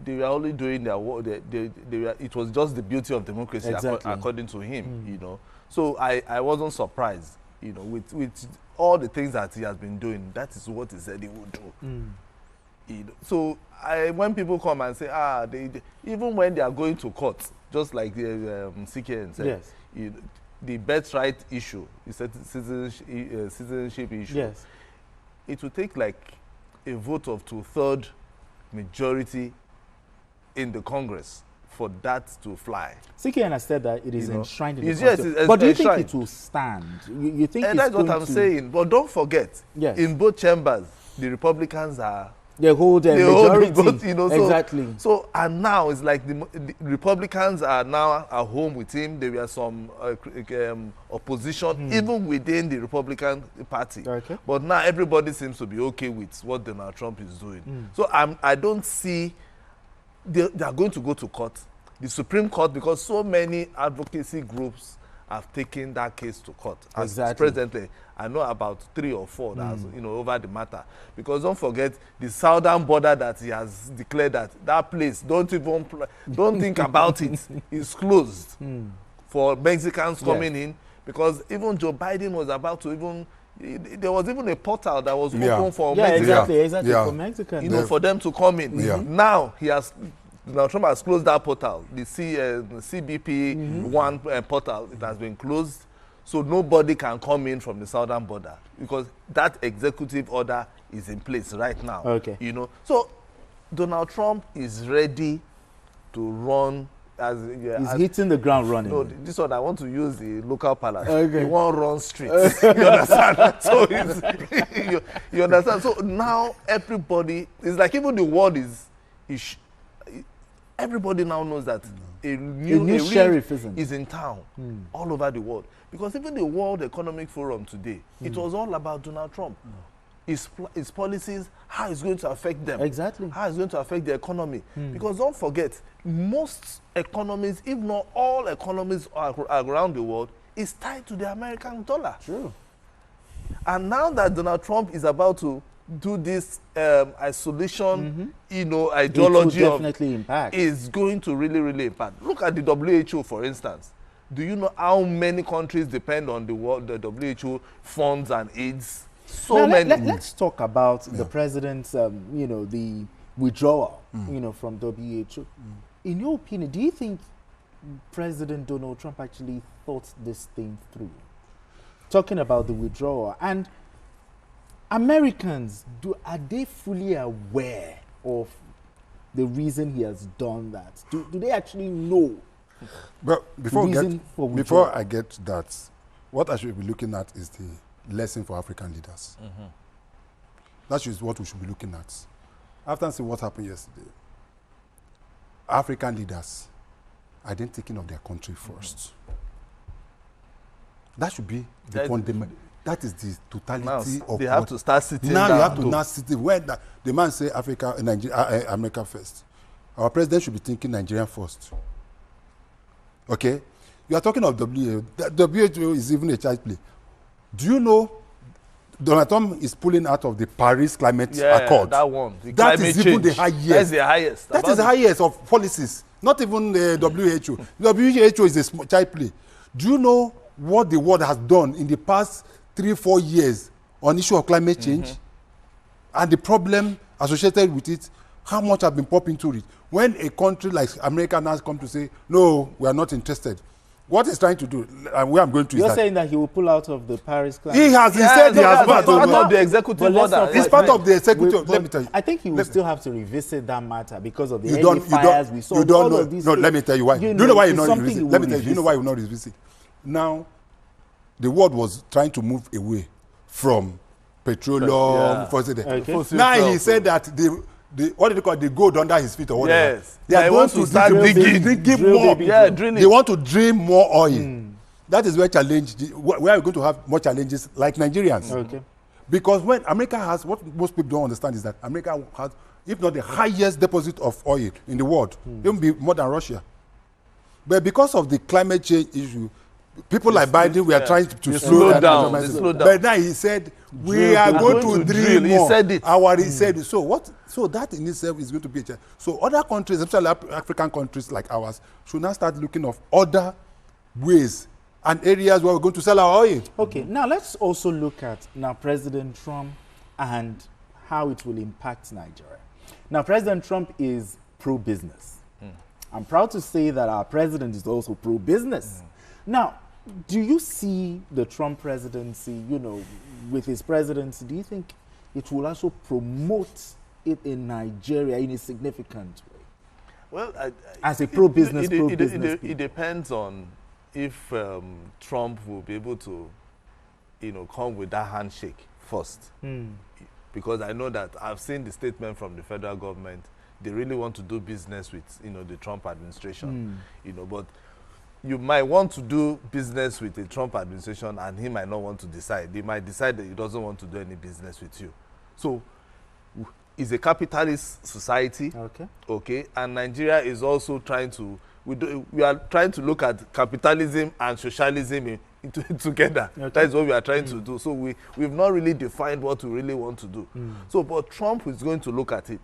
Speaker 3: they were only doing their work. It was just the beauty of democracy, according to him. So I wasn't surprised. With all the things that he has been doing, that is what he said he would do. So when people come and say, even when they are going to court, just like the CKN said, the birthright issue, citizenship issue, it will take like a vote of 2/3 majority in the Congress for that to fly.
Speaker 1: CKN has said that it is enshrined in the Constitution. But do you think it will stand? You think
Speaker 3: and that's what I'm saying. But don't forget, in both chambers, the Republicans are...
Speaker 1: They hold a majority.
Speaker 3: Both,
Speaker 1: exactly.
Speaker 3: So, and now it's like the Republicans are now at home with him. There were some opposition, even within the Republican Party.
Speaker 1: Okay.
Speaker 3: But now everybody seems to be okay with what Donald Trump is doing. So I don't see... They are going to go to court, the Supreme Court, because so many advocacy groups have taken that case to court. Presently, I know about 3 or 4 that over the matter. Because don't forget the southern border that he has declared that place, don't think about it. It's closed for Mexicans coming in, because even Joe Biden was about to there was even a portal that was open for Mexicans.
Speaker 1: Exactly, for Mexicans.
Speaker 3: For them to come in. Now Donald Trump has closed that portal, the CBP one portal. It has been closed, so nobody can come in from the southern border because that executive order is in place right now. So Donald Trump is ready to run.
Speaker 1: He's hitting the ground running.
Speaker 3: No, this one I want to use the local palace. He won't run streets. You understand? So you understand? So now everybody, it's like even the world everybody now knows that a new sheriff is in town all over the world. Because even the World Economic Forum today, it was all about Donald Trump. His policies, how it's going to affect them. How it's going to affect the economy. Because don't forget, most economies, if not all economies around the world, is tied to the American dollar.
Speaker 1: True.
Speaker 3: And now that Donald Trump is about to do this isolation, ideology, is going to really, really impact. Look at the WHO, for instance. Do you know how many countries depend on the WHO funds and aids? So many.
Speaker 1: Let's talk about the president's, the withdrawal, from WHO. In your opinion, do you think President Donald Trump actually thought this thing through? Talking about the withdrawal, and Americans, are they fully aware of the reason he has done that? Do they actually know?
Speaker 2: But before I get to that, what I should be looking at is the lesson for African leaders. That is what we should be looking at. After seeing what happened yesterday, African leaders are then thinking of their country first. That should be the fundamental. That is the totality of
Speaker 3: they have to start sitting
Speaker 2: now
Speaker 3: down.
Speaker 2: You have to now sit when the man say Africa, Nigeria, America first. Our president should be thinking Nigeria first. Okay? You are talking of WHO. WHO is even a child play. Do you know Donald Trump is pulling out of the Paris Climate Accord.
Speaker 3: That one.
Speaker 2: That is even the highest.
Speaker 3: That's the highest.
Speaker 2: That is the highest of policies. Not even the WHO. WHO is a small child play. Do you know what the world has done in the past 3-4 years on issue of climate change and the problem associated with it? How much have been popped into it? When a country like America now come to say, no, we are not interested. What he's trying to do, and where I'm going to
Speaker 1: You're
Speaker 2: is
Speaker 1: saying that he will pull out of the Paris Climate.
Speaker 2: He has, he said he has
Speaker 3: part of the executive order.
Speaker 2: It's part of the executive. Let me tell you.
Speaker 1: I think he will still have to revisit that matter because of the early fires we saw.
Speaker 2: You don't know. No, let me tell you why. Do you know why you're not revisit? Let me tell you. You know why you're not revisit? Now, the world was trying to move away from petroleum. Now he said that what do they call it? The gold under his feet or whatever.
Speaker 3: Yes.
Speaker 2: They are going to start digging more.
Speaker 3: Drilling.
Speaker 2: They want to drill more oil. That is where we are going to have more challenges like Nigerians.
Speaker 1: Okay.
Speaker 2: Because when America has, what most people don't understand is that America has, if not the highest deposit of oil in the world, even be more than Russia. But because of the climate change issue, people like Biden, we are trying to slow down. But now he said, we are going to drill more.
Speaker 3: He said it.
Speaker 2: He said it. So that in itself is going to be a challenge. So other countries, especially African countries like ours, should now start looking of other ways and areas where we're going to sell our oil.
Speaker 1: Okay, now let's also look at President Trump and how it will impact Nigeria. Now, President Trump is pro-business. I'm proud to say that our president is also pro-business. Now, do you see the Trump presidency, with his presidency, do you think it will also promote it in Nigeria in a significant way?
Speaker 3: Well,
Speaker 1: as a pro-business,
Speaker 3: it depends on if Trump will be able to, come with that handshake first. Because I know that I've seen the statement from the federal government. They really want to do business with, the Trump administration. But you might want to do business with the Trump administration and he might not want to decide. They might decide that he doesn't want to do any business with you. So it's a capitalist society. Okay. And Nigeria is also trying to, we are trying to look at capitalism and socialism together. That is what we are trying to do. So we've not really defined what we really want to do. So, but Trump is going to look at it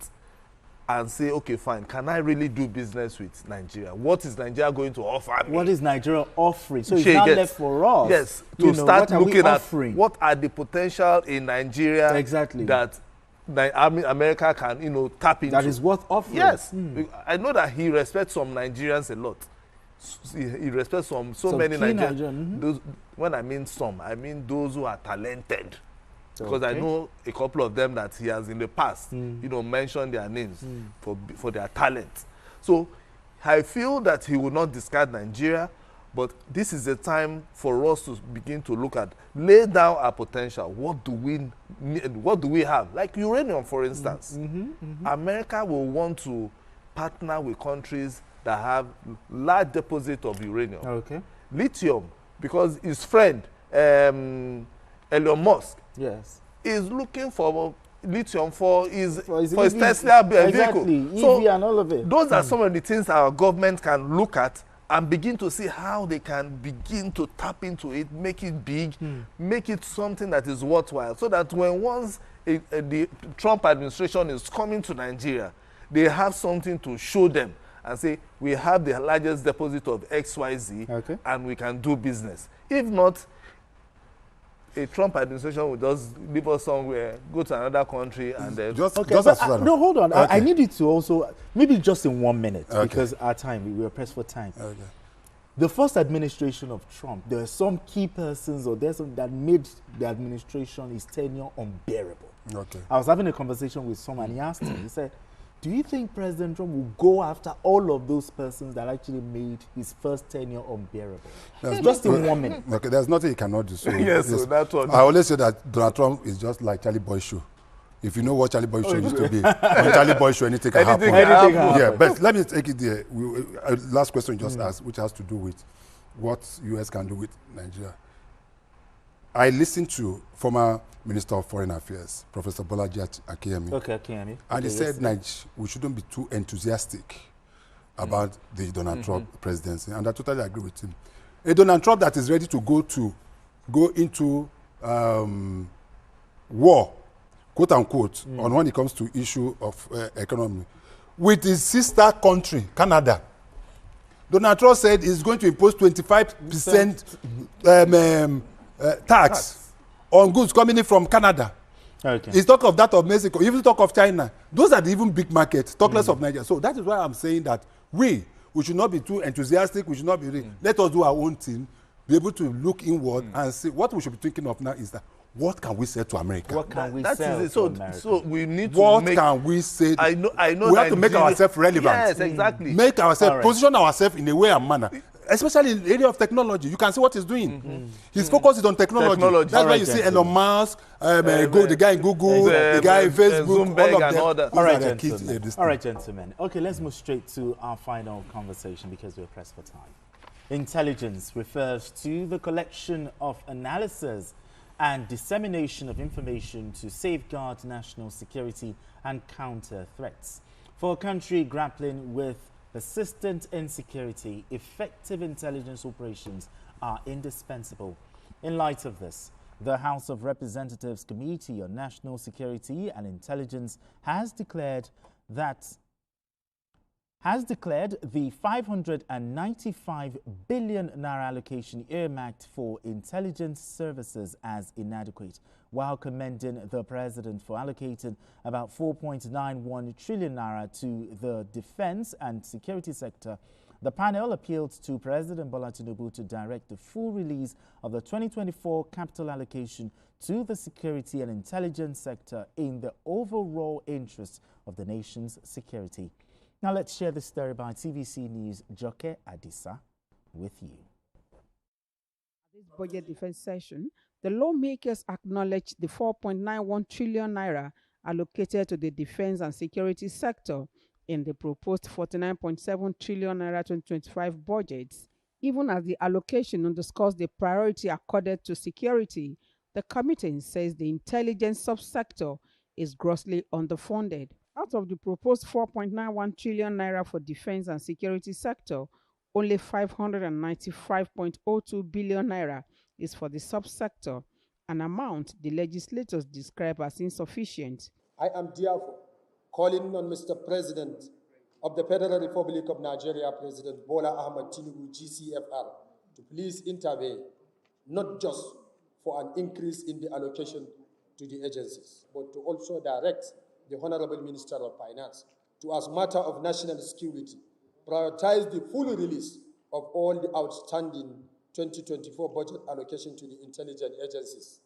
Speaker 3: and say, okay, fine, can I really do business with Nigeria? What is Nigeria going to offer me?
Speaker 1: What is Nigeria offering? So it's not left for us.
Speaker 3: Yes, to start looking at what are the potential in Nigeria that America can, tap into.
Speaker 1: That is worth offering.
Speaker 3: Yes. I know that he respects some Nigerians a lot. He respects so many Nigerians. When I mean some, I mean those who are talented. Because I know a couple of them that he has in the past, mentioned their names for their talent. So I feel that he will not discard Nigeria, but this is a time for us to begin to look at, lay down our potential. What do we need? What do we have? Like uranium, for instance. America will want to partner with countries that have large deposit of uranium. Lithium, because his friend, Elon Musk, is looking for lithium for his Tesla vehicle.
Speaker 1: So EV and all of it.
Speaker 3: Those are some of the things our government can look at and begin to see how they can begin to tap into it, make it big, make it something that is worthwhile, so that when once the Trump administration is coming to Nigeria, they have something to show them and say, we have the largest deposit of XYZ and we can do business. If not, a Trump administration will just leave us somewhere, go to another country, and then...
Speaker 1: No, hold on. I need you to also, maybe just in 1 minute, because our time, we are pressed for time. The first administration of Trump, there are some key persons or there's some that made the administration, his tenure, unbearable. I was having a conversation with someone, and he asked me, he said, do you think President Trump will go after all of those persons that actually made his first tenure unbearable? Just in 1 minute.
Speaker 2: There's nothing he cannot do. So
Speaker 3: so that's what
Speaker 2: I always say that Donald Trump is just like Charlie Boy Show. If you know what Charlie Boy Show used to be, on Charlie Boy Show, anything can happen. Yeah, but let me take it there. Last question you just asked, which has to do with what US can do with Nigeria. I listened to former Minister of Foreign Affairs, Professor Bolaji Akeyemi. And he said we shouldn't be too enthusiastic about the Donald Trump presidency. And I totally agree with him. A Donald Trump that is ready to go into war, quote unquote, on when it comes to issue of economy, with his sister country, Canada. Donald Trump said he's going to impose 25% tax on goods coming in from Canada.
Speaker 1: Okay.
Speaker 2: He's talk of that of Mexico, even talk of China. Those are the even big markets, talk less of Nigeria. So that is why I'm saying that we should not be too enthusiastic, we should not be, let us do our own thing, be able to look inward and see what we should be thinking of now is that what can we say to America?
Speaker 1: What can we say
Speaker 3: to America? So we need to
Speaker 2: what can we say?
Speaker 3: I know
Speaker 2: we have to make ourselves relevant.
Speaker 3: Yes, exactly.
Speaker 2: Make ourselves, position ourselves in a way and manner. Especially in the area of technology. You can see what he's doing. His focus is on technology. That's why you see Elon Musk, the guy in Google, the guy in Facebook, all of them.
Speaker 1: All right, gentlemen. Okay, let's move straight to our final conversation because we're pressed for time. Intelligence refers to the collection of analysis and dissemination of information to safeguard national security and counter threats. For a country grappling with persistent insecurity, effective intelligence operations are indispensable. In light of this, the House of Representatives Committee on National Security and Intelligence has declared the 595 billion naira allocation earmarked for intelligence services as inadequate, while commending the president for allocating about 4.91 trillion naira to the defense and security sector. The panel appealed to President Bola Tinubu to direct the full release of the 2024 capital allocation to the security and intelligence sector in the overall interest of the nation's security. Now let's share this story by TVC News' Joke Adisa with you.
Speaker 7: This budget defense session, the lawmakers acknowledged the 4.91 trillion naira allocated to the defense and security sector in the proposed 49.7 trillion naira 2025 budget. Even as the allocation underscores the priority accorded to security, the committee says the intelligence subsector is grossly underfunded. Out of the proposed 4.91 trillion naira for defense and security sector, only 595.02 billion naira is for the subsector, an amount the legislators describe as insufficient.
Speaker 8: I am therefore calling on Mr. President of the Federal Republic of Nigeria, President Bola Ahmed Tinubu, GCFR, to please intervene, not just for an increase in the allocation to the agencies, but to also direct the Honorable Minister of Finance to, as matter of national security, prioritize the full release of all the outstanding 2024 budget allocation to the intelligence agencies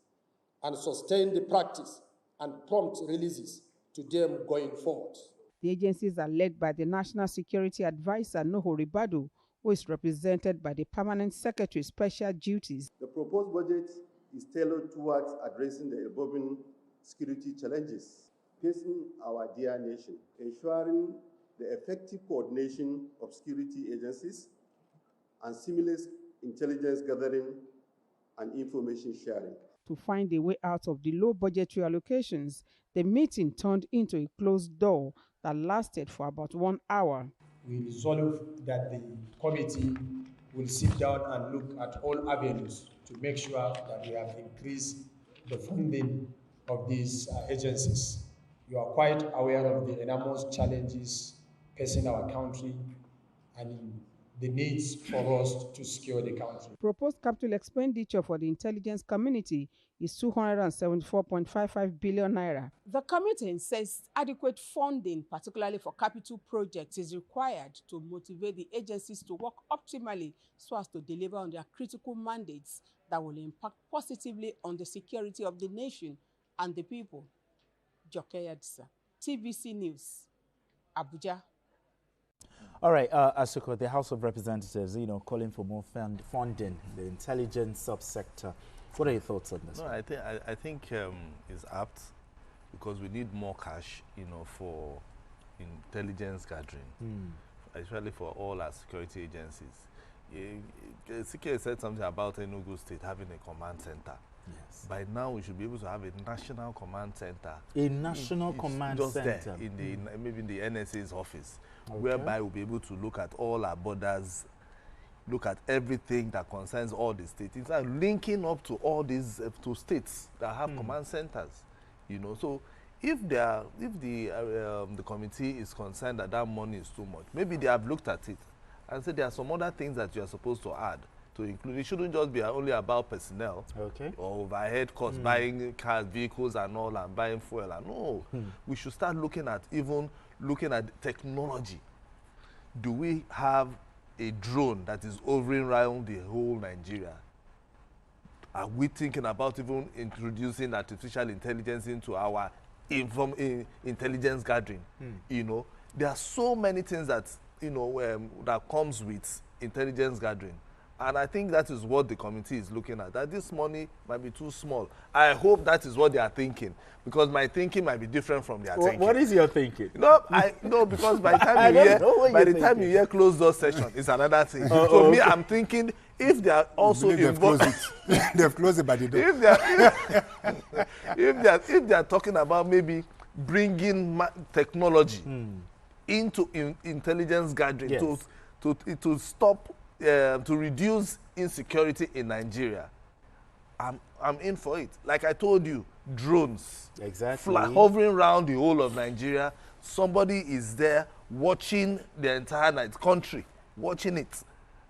Speaker 8: and sustain the practice and prompt releases to them going forward.
Speaker 7: The agencies are led by the National Security Advisor, Nuhu Ribadu, who is represented by the Permanent Secretary Special Duties.
Speaker 9: The proposed budget is tailored towards addressing the evolving security challenges facing our dear nation, ensuring the effective coordination of security agencies and seamless intelligence gathering and information sharing.
Speaker 7: To find a way out of the low budgetary allocations, the meeting turned into a closed door that lasted for about 1 hour.
Speaker 10: We resolved that the committee will sit down and look at all avenues to make sure that we have increased the funding of these agencies. You are quite aware of the enormous challenges facing our country and the needs for us to secure the country.
Speaker 7: Proposed capital expenditure for the intelligence community is 274.55 billion naira. The committee says adequate funding, particularly for capital projects, is required to motivate the agencies to work optimally so as to deliver on their critical mandates that will impact positively on the security of the nation and the people. Joke Adisa, TVC News, Abuja.
Speaker 1: All right, Asuko, the House of Representatives, calling for more funding, the intelligence subsector. What are your thoughts on this?
Speaker 3: No, I think it's apt because we need more cash, for intelligence gathering, especially for all our security agencies. CK said something about Enugu State having a command center.
Speaker 1: Yes.
Speaker 3: By now, we should be able to have a national command center.
Speaker 1: A national command
Speaker 3: just
Speaker 1: center?
Speaker 3: There, maybe in the NSA's office, whereby we'll be able to look at all our borders, look at everything that concerns all the states. In fact, linking up to all these two states that have command centers. You know, so if the committee is concerned that that money is too much, maybe they have looked at it and said there are some other things that you are supposed to add to include. It shouldn't just be only about personnel or overhead costs, buying cars, vehicles and all, and buying fuel. And no, we should start looking at technology. Do we have a drone that is hovering around the whole Nigeria? Are we thinking about even introducing artificial intelligence into our intelligence gathering? You know, there are so many things that, you know, that comes with intelligence gathering. And I think that is what the committee is looking at, that this money might be too small. I hope that is what they are thinking, because my thinking might be different from their thinking.
Speaker 1: What is your thinking?
Speaker 3: No, because by the time you hear closed door session, it's another thing. So me, I'm thinking if they are also involved,
Speaker 2: they've closed it by the door.
Speaker 3: If they are talking about maybe bringing technology into intelligence gathering to stop. To reduce insecurity in Nigeria, I'm in for it. Like I told you, drones hovering around the whole of Nigeria. Somebody is there watching the entire country, watching it,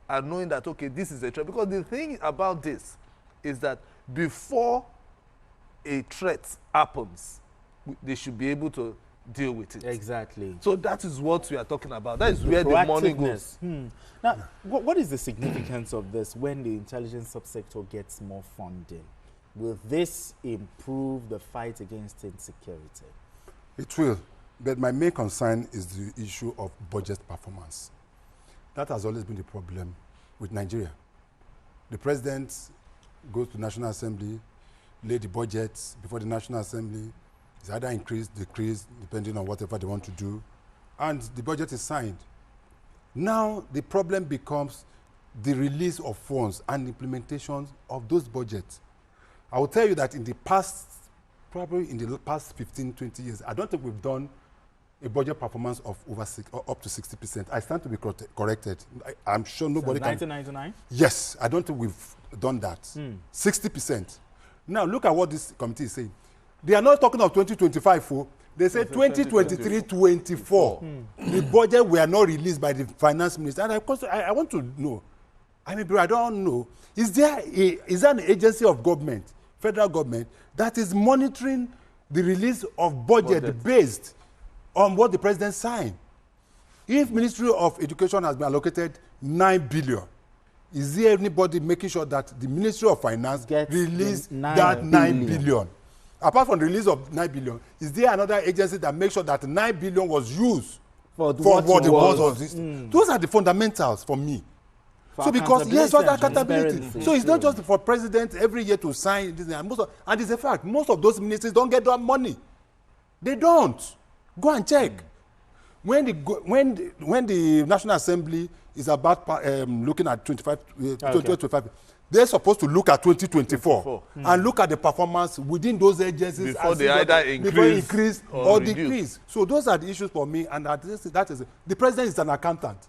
Speaker 3: and knowing that, okay, this is a threat. Because the thing about this is that before a threat happens, they should be able to deal with it.
Speaker 1: Exactly.
Speaker 3: So that is what we are talking about. That is where the money goes.
Speaker 1: Now, what is the significance of this when the intelligence subsector gets more funding? Will this improve the fight against insecurity?
Speaker 2: It will. But my main concern is the issue of budget performance. That has always been the problem with Nigeria. The president goes to National Assembly, lay the budget before the National Assembly. It's either increase, decrease, depending on whatever they want to do. And the budget is signed. Now, the problem becomes the release of funds and implementation of those budgets. I will tell you that in the past, probably in the past 15, 20 years, I don't think we've done a budget performance of up to 60%. I stand to be corrected. I'm sure nobody can.
Speaker 1: 1999?
Speaker 2: Yes, I don't think we've done that. 60%. Now, look at what this committee is saying. They are not talking of 2025, they say 2023-24. The budget were not released by the finance minister. And I want to know, I don't know, is there an agency of government, federal government, that is monitoring the release of budget based on what the president signed? If Ministry of Education has been allocated 9 billion, is there anybody making sure that the Ministry of Finance release that 9 billion? Apart from the release of 9 billion, is there another agency that makes sure that 9 billion was used for what it was? Those are the fundamentals for me. So because, yes, for accountability. So it's not just for president every year to sign this. And it's a fact, most of those ministries don't get that money. They don't. Go and check. When the National Assembly is about looking at 2025, they're supposed to look at 2024 and look at the performance within those agencies
Speaker 3: before they either increase
Speaker 2: or decrease. So those are the issues for me, and that is the president is an accountant,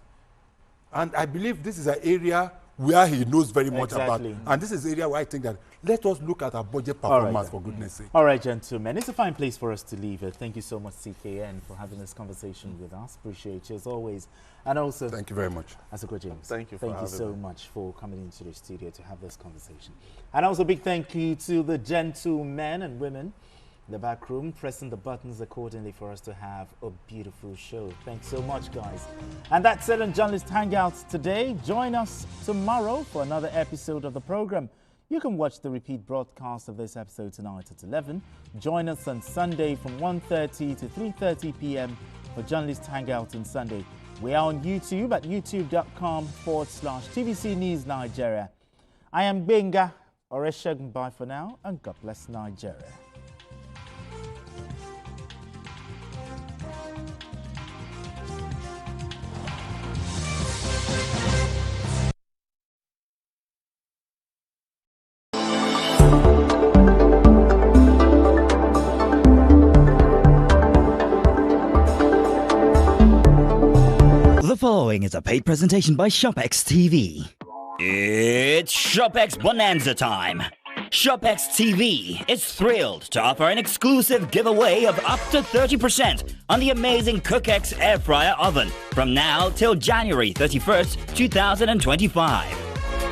Speaker 2: and I believe this is an area where he knows very much about, and this is an area where I think that let us look at our budget performance for goodness sake.
Speaker 1: All right, gentlemen, it's a fine place for us to leave it. Thank you so much, CKN, for having this conversation with us. Appreciate you as always. And also,
Speaker 2: thank you very much.
Speaker 1: Asoko James.
Speaker 3: Thank you
Speaker 1: so much for coming into the studio to have this conversation. And also, big thank you to the gentlemen and women in the back room, pressing the buttons accordingly for us to have a beautiful show. Thanks so much, guys. And that's it on Journalist Hangouts today. Join us tomorrow for another episode of the program. You can watch the repeat broadcast of this episode tonight at 11. Join us on Sunday from 1:30 to 3:30 p.m. for Journalist Hangouts on Sunday. We are on YouTube at youtube.com/TVC News Nigeria. I am Benga Oreshegun. Bye for now, and God bless Nigeria.
Speaker 11: The following is a paid presentation by ShopX TV. It's ShopX Bonanza time. ShopX TV is thrilled to offer an exclusive giveaway of up to 30% on the amazing CookX Air Fryer Oven from now till January 31st, 2025.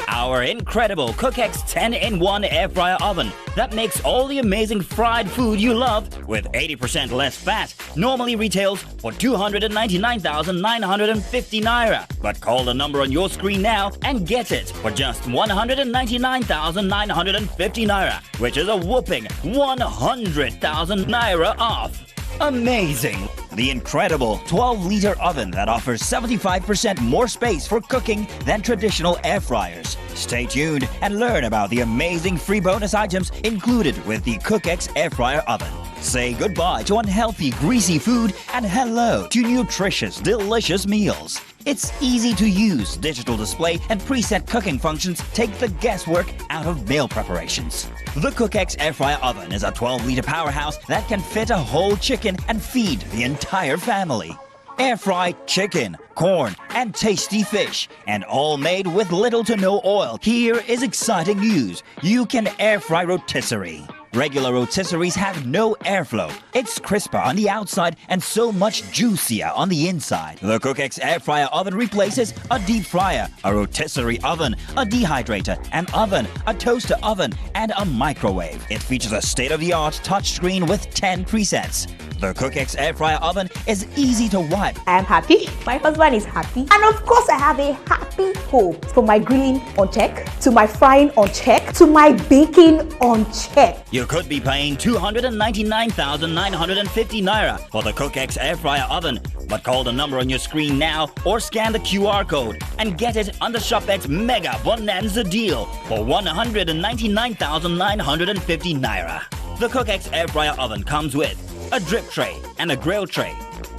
Speaker 11: Our incredible CookX 10-in-1 Air Fryer Oven that makes all the amazing fried food you love with 80% less fat normally retails for 299,950 naira. But call the number on your screen now and get it for just 199,950 naira, which is a whopping 100,000 naira off. Amazing! The incredible 12-liter oven that offers 75% more space for cooking than traditional air fryers. Stay tuned and learn about the amazing free bonus items included with the CookX Air Fryer Oven. Say goodbye to unhealthy, greasy food and hello to nutritious, delicious meals. Its easy-to-use digital display and preset cooking functions take the guesswork out of meal preparations. The CookX Air Fryer Oven is a 12-liter powerhouse that can fit a whole chicken and feed the entire family. Air-fried chicken, corn, and tasty fish, and all made with little to no oil. Here is exciting news. You can air-fry rotisserie. Regular rotisseries have no airflow. It's crisper on the outside and so much juicier on the inside. The CookX Air Fryer Oven replaces a deep fryer, a rotisserie oven, a dehydrator, an oven, a toaster oven, and a microwave. It features a state-of-the-art touchscreen with 10 presets. The CookX Air Fryer Oven is easy to wipe.
Speaker 12: I am happy. My husband is happy. And of course, I have a happy home. From my grilling on check, to my frying on check, to my baking on check.
Speaker 11: You could be paying 299,950 naira for the CookX Air Fryer Oven, but call the number on your screen now or scan the QR code and get it on the ShopX Mega Bonanza deal for 199,950 naira. The CookX Air Fryer Oven comes with a drip tray and a grill tray.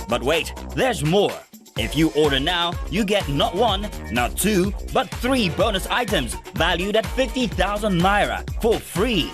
Speaker 11: But wait, there's more. If you order now, you get not one, not two, but 3 bonus items valued at 50,000 naira for free.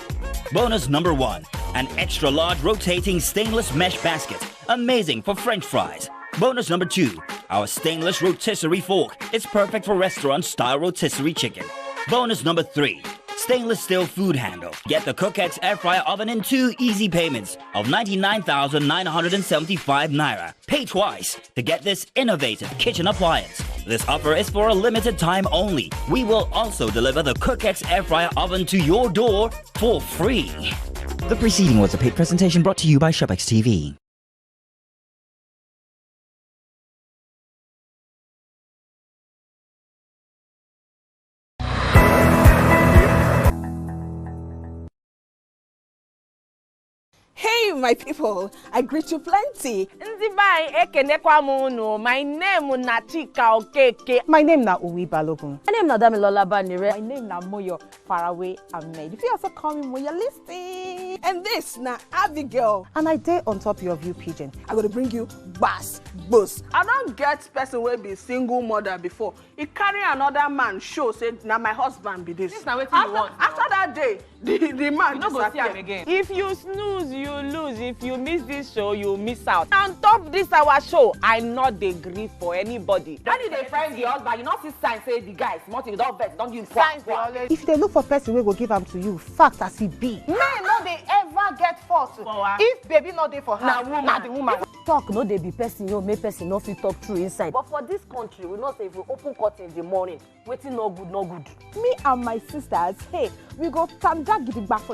Speaker 11: Bonus number 1, an extra large rotating stainless mesh basket, amazing for French fries. Bonus number 2, our stainless rotisserie fork. It's perfect for restaurant-style rotisserie chicken. Bonus number 3, stainless steel food handle. Get the CookX Air Fryer Oven in 2 easy payments of 99,975 naira. Pay twice to get this innovative kitchen appliance. This offer is for a limited time only. We will also deliver the CookX Air Fryer Oven to your door for free. The preceding was a paid presentation brought to you by ShopX TV.
Speaker 13: Hey, my people, I greet you plenty.
Speaker 14: My name is Nachika Okeke.
Speaker 13: My name na Uwi Balogun.
Speaker 14: My name na Damilola Banire.
Speaker 13: My name na Moyo Faraway Ahmed. If you also call me Moyo, listen. And this na Abigail. And I dare on top your view pigeon. I'm going to bring you bass, boost.
Speaker 15: I don't get person will be single mother before. He carry another man show say now my husband be this.
Speaker 14: This na wetin you want.
Speaker 15: After that day, the man
Speaker 14: you no go see him again. If you snooze, you lose. If you miss this show, you miss out. On top this our show, I not dey gree for anybody.
Speaker 16: When you dey friend the husband, you not see sign say the guy small thing, you don't vex, don't give signs.
Speaker 13: If they look for person we go give them to you, fact as he be.
Speaker 16: Men no dey ever get fault. If baby not dey for her, na the woman.
Speaker 14: Talk no dey be person you make person no fit talk true inside. But for this country, we know say if we open curtain in the morning, waiting no good, no good.
Speaker 13: Me and my sisters, hey, we go tanda gidigba for